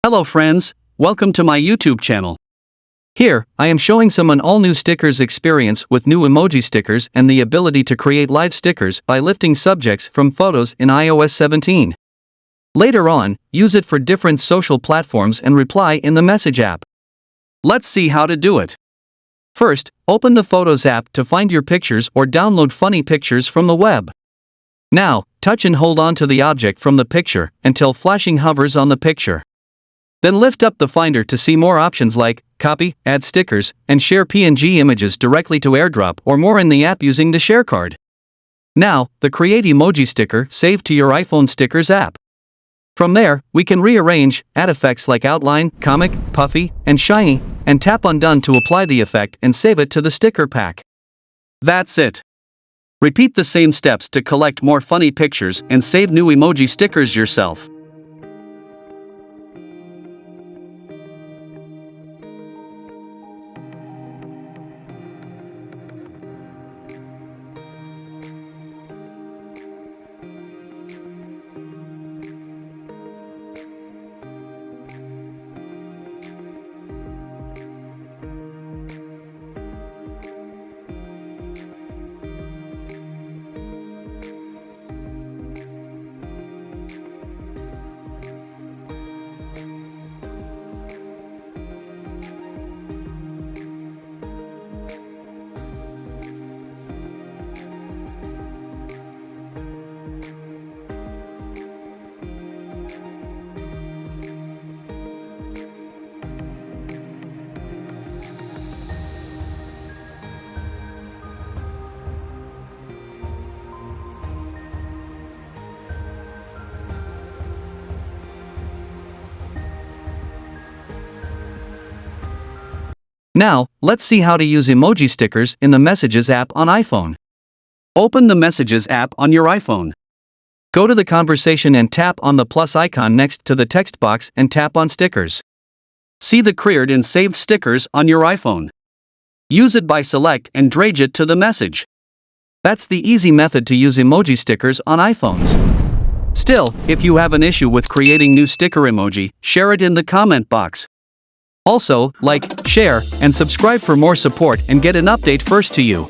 Hello friends, welcome to my YouTube channel. Here, I am showing some an all-new stickers experience with new emoji stickers and the ability to create live stickers by lifting subjects from photos in iOS 17. Later on, use it for different social platforms and reply in the Message app. Let's see how to do it. First, open the Photos app to find your pictures or download funny pictures from the web. Now, touch and hold on to the object from the picture until flashing hovers on the picture. Then lift up the Finder to see more options like copy, add stickers, and share PNG images directly to Airdrop or more in the app using the Share card. Now, the Create Emoji sticker saved to your iPhone Stickers app. From there, we can rearrange, add effects like outline, comic, puffy, and shiny, and tap on done to apply the effect and save it to the sticker pack. That's it. Repeat the same steps to collect more funny pictures and save new emoji stickers yourself. Now, let's see how to use emoji stickers in the Messages app on iPhone. Open the Messages app on your iPhone. Go to the conversation and tap on the plus icon next to the text box and tap on Stickers. See the created and saved stickers on your iPhone. Use it by select and drag it to the message. That's the easy method to use emoji stickers on iPhones. Still, if you have an issue with creating new sticker emoji, share it in the comment box. Also, like, share, and subscribe for more support and get an update first to you.